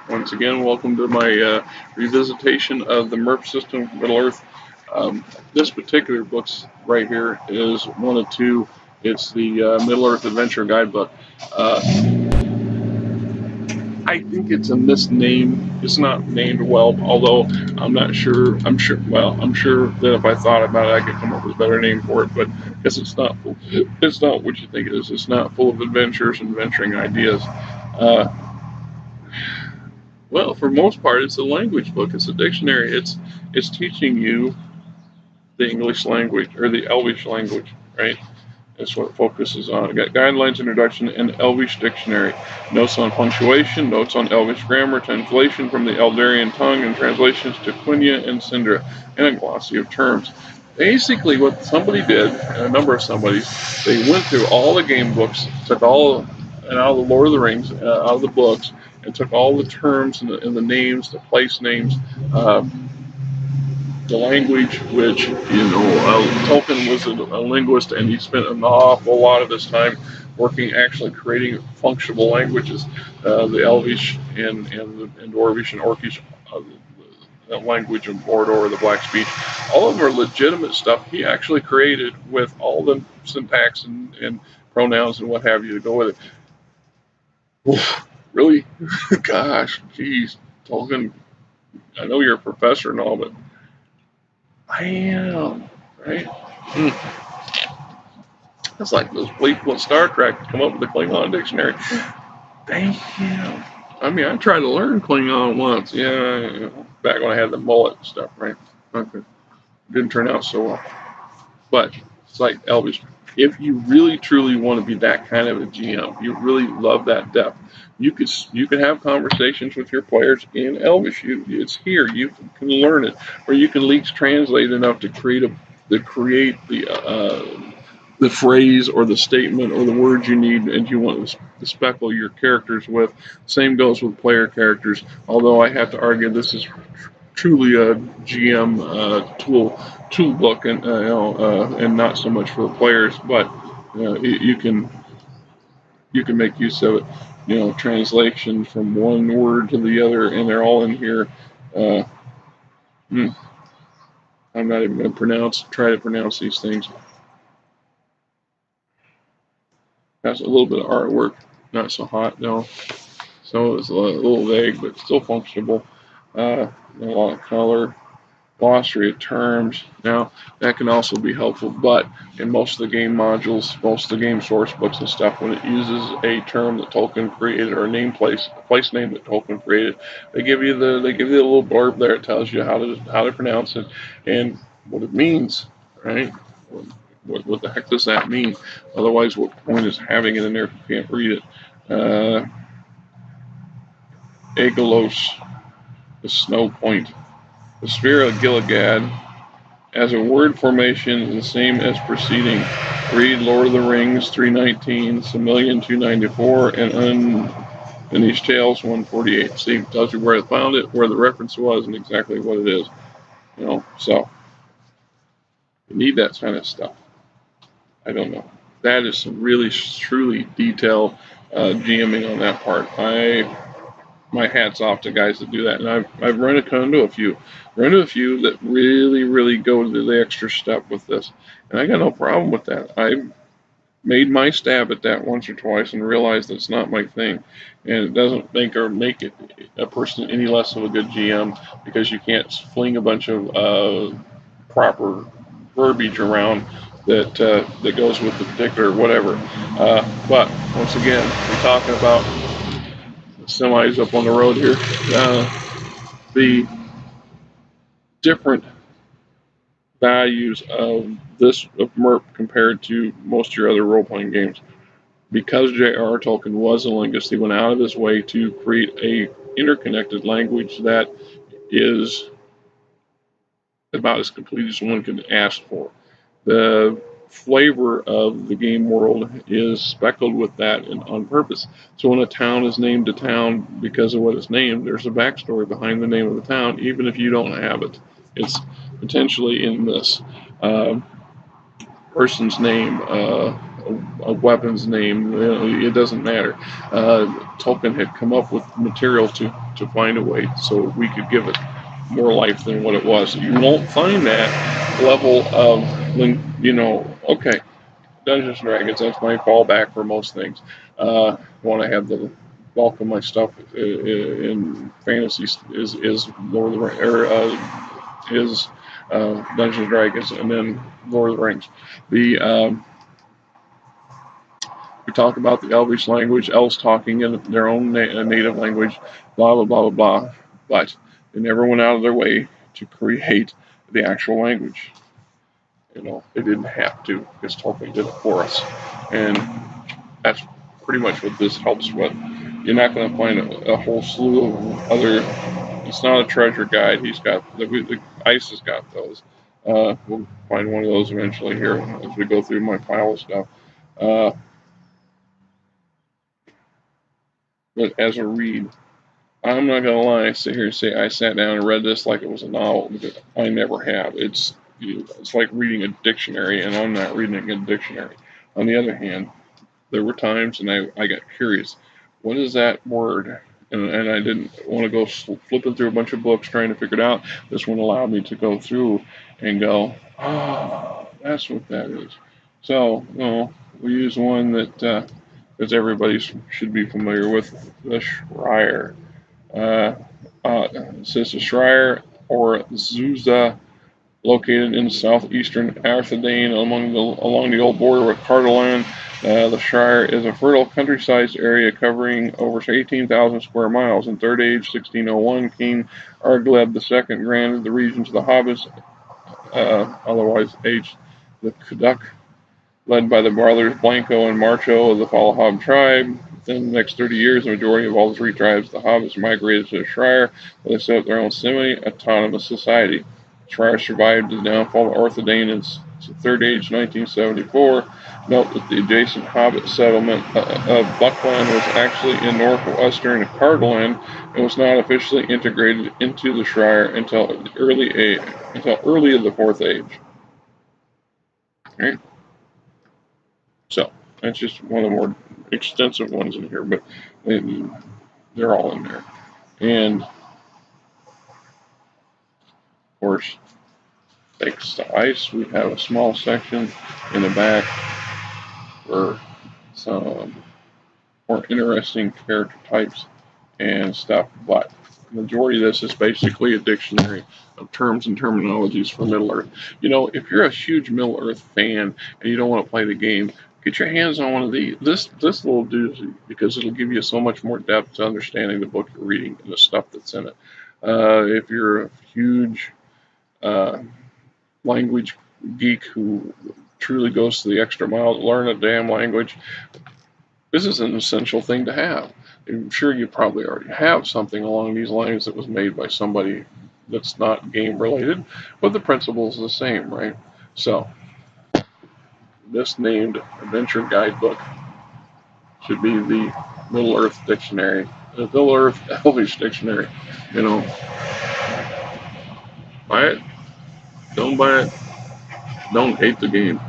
Once again, welcome to my revisitation of the MERP system for Middle Earth. This particular book right here is one of two. It's the Middle Earth Adventure Guidebook. I think it's a misname. It's not named well, although I'm not sure. I'm sure that if I thought about it, I could come up with a better name for it. But I guess it's not. It's not what you think it is. It's not full of adventures and venturing ideas. Uh, Well, for most part, it's a language book. It's a dictionary. It's teaching you the English language or the Elvish language, right? That's what it focuses on. Got guidelines, introduction, and Elvish dictionary. Notes on punctuation, notes on Elvish grammar, translation from the Eldarian tongue, and translations to Quenya and Sindra, and a glossy of terms. Basically, what somebody did, and a number of somebodies, they went through all the game books, took all and out of the Lord of the Rings, out of the books, and took all the terms and the names, the place names, uh, the language, which, Tolkien was a linguist, and he spent an awful lot of his time working, actually creating functional languages, the Elvish and Dwarvish and Orcish, the language of Mordor, the Black speech. All of them are legitimate stuff he actually created with all the syntax and pronouns and what have you to go with it. Oof, really? Gosh, geez, Tolkien, I know you're a professor and all, but I am, right? It's like those people in Star Trek come up with the Klingon dictionary. Thank you. I mean, I tried to learn Klingon once, yeah, back when I had the mullet and stuff, right? Okay. Didn't turn out so well. But it's like Elvis. If you really truly want to be that kind of a GM, you really love that depth. You could have conversations with your players in Elvish. It's here. You can learn it, or you can at least translate enough to create the phrase or the statement or the words you need and you want to speckle your characters with. Same goes with player characters. Although I have to argue this is truly a GM tool book, and not so much for the players, but you can make use of it. Translation from one word to the other, and they're all in here. Uh, hmm, I'm not even going to try to pronounce these things. Has a little bit of artwork, not so hot, no. So it's a little vague, but still functional. A lot of color. Glossary of terms. Now, that can also be helpful, but in most of the game modules, most of the game source books and stuff, when it uses a term that Tolkien created or a place name that Tolkien created, they give you the little blurb there. It tells you how to pronounce it and what it means, right? What the heck does that mean? Otherwise, what point is having it in there if you can't read it? Aegolos, the snow point. The sphere of Gilligad, as a word formation, is the same as preceding. Read Lord of the Rings 319, Silmarillion 294, and Unfinished Tales 148. See, it tells you where I found it, where the reference was, and exactly what it is. So you need that kind of stuff. I don't know. That is some really, truly detailed GMing on that part. My hat's off to guys that do that, and I've run into a few that really, really go to the extra step with this, and I got no problem with that. I made my stab at that once or twice and realized that it's not my thing, and it doesn't make it a person any less of a good GM because you can't fling a bunch of proper verbiage around that goes with the particular whatever. But once again, we're talking about semis up on the road here. The different values of MERP compared to most of your other role-playing games. Because J.R.R. Tolkien was a linguist, he went out of his way to create a interconnected language that is about as complete as one could ask for. The flavor of the game world is speckled with that and on purpose. So when a town is named a town because of what it's named, there's a backstory behind the name of the town, even if you don't have it. It's potentially in this person's name, a weapon's name. It doesn't matter. Tolkien had come up with material to find a way so we could give it more life than what it was. You won't find that level of, okay, Dungeons and Dragons, that's my fallback for most things. Want to have the bulk of my stuff in fantasy is Lord of the Rings, or is Dungeons and Dragons, and then Lord of the Rings. The We talk about the Elvish language, elves talking in their own native language, blah blah blah blah blah. But they never went out of their way to create the actual language. They didn't have to, because Tolkien did it for us, and that's pretty much what this helps with. You're not going to find a whole slew of other. It's not a treasure guide. He's got the Ice has got those. We'll find one of those eventually here as we go through my pile of stuff. Uh, but as a read, I'm not gonna lie. I sit here and say I sat down and read this like it was a novel. I never have. It's like reading a dictionary, and I'm not reading a dictionary. On the other hand, there were times, and I got curious. What is that word? And I didn't want to go flipping through a bunch of books trying to figure it out. This one allowed me to go through and go, oh, that's what that is. So, we use one that everybody should be familiar with, the Schreier. Uh, it says the Schreier, or Zuza, located in southeastern Arthedain along the old border with Cardolan. The Shire is a fertile countryside area covering over 18,000 square miles. In Third Age 1601, King Argleb II granted the region to the Hobbits, otherwise aged the Kuduk, led by the brothers Blanco and Marcho of the Falahab tribe. Within the next 30 years, the majority of all the three tribes of the Hobbits migrated to the Shire, where they set up their own semi-autonomous society. The Shire survived the downfall of Arthedain in Third Age 1974. Note that the adjacent Hobbit settlement of Buckland was actually in northwestern Cardolan and was not officially integrated into the Shire until early in the Fourth Age. Okay. So that's just one of the more extensive ones in here, but they're all in there. And of course, thanks to Ice, we have a small section in the back for some more interesting character types and stuff. But the majority of this is basically a dictionary of terms and terminologies for Middle Earth. If you're a huge Middle Earth fan and you don't want to play the game, get your hands on one of these. This little doozy, because it'll give you so much more depth to understanding the book you're reading and the stuff that's in it. If you're a huge language geek who truly goes to the extra mile to learn a damn language, this is an essential thing to have. I'm sure you probably already have something along these lines that was made by somebody that's not game related, but the principle is the same, right? So, this named Adventure Guidebook should be the Middle Earth Dictionary, the Middle Earth Elvish Dictionary. Buy it, don't buy it, don't hate the game.